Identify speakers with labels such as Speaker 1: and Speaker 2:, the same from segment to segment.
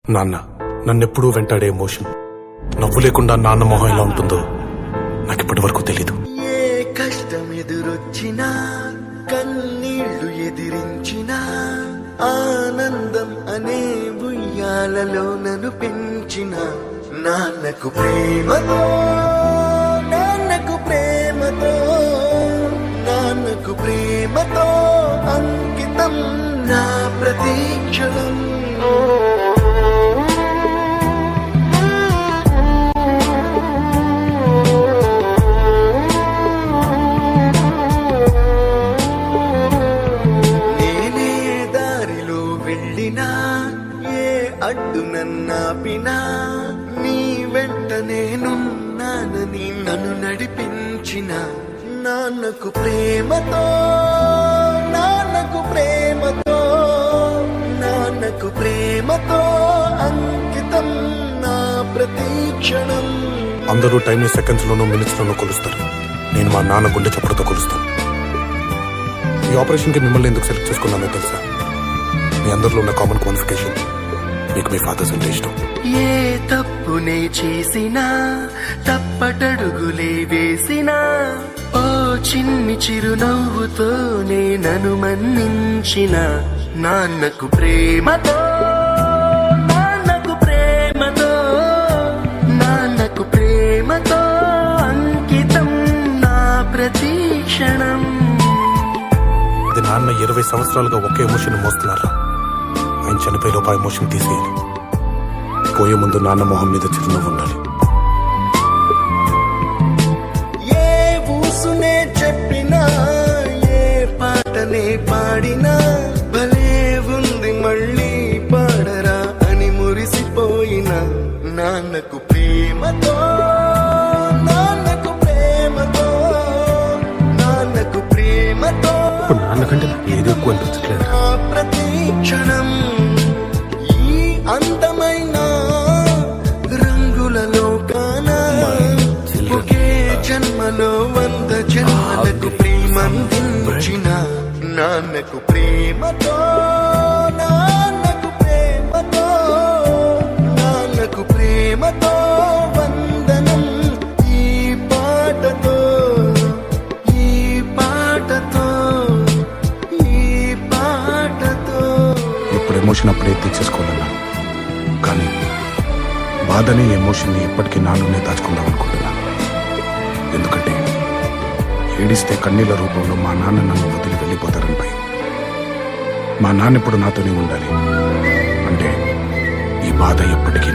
Speaker 1: నాన్న నన్నెప్పుడూ వెంటాడే ఎమోషన్ నవ్వు లేకుండా నాన్న మొహం ఎలా ఉంటుందో నాకిప్పటి వరకు తెలీదు.
Speaker 2: ఏ కష్టం ఎదురొచ్చినా కన్నీళ్లు ఎదిరించినా ఆనందం అనే ఉయ్యాలలో నన్ను పెంచిన నాన్నకు ప్రేమతో నాన్నకు ప్రేమతో నాన్నకు ప్రేమతో అంకితం నా ప్రతీక్షణం. అడ్డు నన్నాపినా నీ వెంట నేనున్నానని నన్ను నడిపించిన నాన్నకు ప్రేమతో నాన్నకు ప్రేమతో నాన్నకు ప్రేమతో అంకితం నా ప్రతీక్షణం.
Speaker 1: అందరూ టైం సెకండ్స్ లోనూ మినిట్స్ లోనూ కొలుస్తారు. నేను మా నాన్న గుండె చప్పుడుతో కొలుస్తాను. ఈ ఆపరేషన్ కి మిమ్మల్ని ఎందుకు సెలెక్ట్ చేసుకున్నానో తెలుసా? మీ అందరిలో ఉన్న కామన్ క్వాలిఫికేషన్ మీకు మీ ఫాదర్స్ అంటే ఇష్టం.
Speaker 2: ఏ తప్పునే చేసినా తప్పటడుగులే వేసినా ఓ చిన్ని చిరునవ్వుతోనే నన్ను మన్నించిన నాన్నకు ప్రేమతో నాన్నకు ప్రేమతో నాన్నకు ప్రేమతో అంకితం నా ప్రతీక్షణం.
Speaker 1: ఇది నాన్న 20 సంవత్సరాలుగా ఒకే ఎమోషన్ మోస్తున్నారా? ఆయన చనిపోయేలోపు ఆ ఎమోషన్ తీసేయాలి. పోయే ముందు నాన్న మొహం మీద చిరునవ్వు ఉండాలి.
Speaker 2: ఏ ఊసునే చెప్పినా ఏ పాటనే పాడినా భలే ఉంది మళ్ళీ పాడరా అని మురిసిపోయిన నాన్నకు ప్రేమతో నాన్నకు ప్రేమతో నాన్నకు ప్రేమతో
Speaker 1: నాన్నకంటే ఏదో ఎక్కువ అనిపించట్లేదు.
Speaker 2: ప్రతీక్షణం ఈ అందమైన రంగులలో కానా ఒకే జన్మలో 100 జన్మలకు ప్రేమందించిన నాన్నకు ప్రేమతో నాన్నకు ప్రేమతో నాన్నకు ప్రేమతో వందనం. ఈ పాటతో ఈ పాటతో ఈ పాటతో
Speaker 1: ఇప్పుడు ఎమోషన్ అప్పుడే తీసేసుకోవాలన్నా, కానీ బాధనే ఎమోషన్ని ఎప్పటికీ నాలోనే దాచుకుందాం అనుకుంటున్నాను. ఎందుకంటే ఏడిస్తే కన్నీళ్ళ రూపంలో మా నాన్న నన్ను వదిలి వెళ్ళిపోతారని భయం. మా నాన్న ఇప్పుడు నాతోనే ఉండాలి అంటే ఈ బాధ ఎప్పటికీ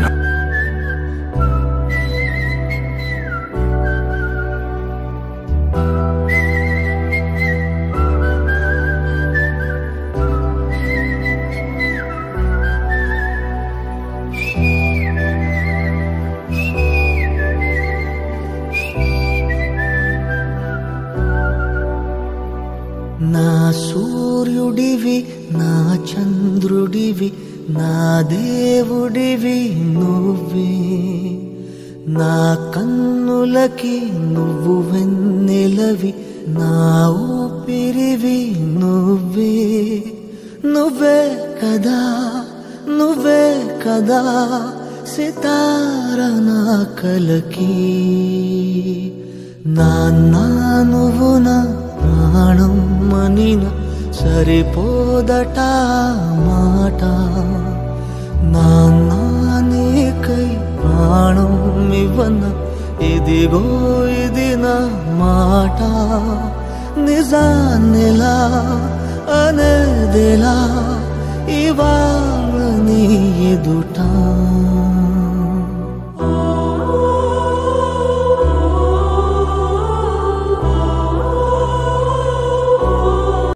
Speaker 2: నా సూర్యుడివి నా చంద్రుడివి నా దేవుడివి నువ్వే. నా కన్నులకి నువ్వు వెన్నెలవి నా ఊపిరివి నువ్వే. నువ్వే కదా నువ్వే కదా సితార నా కలకి. నాన్నా నువ్వు నా ప్రాణం మనిన సరిపోదట మాట. నాన్నా నీకై ప్రాణం ఇవ్వన ఇదిగో ఇది నా మాట. నిజాన్నిలా అనేదిలా ఇవాళ నీ ఎదుట.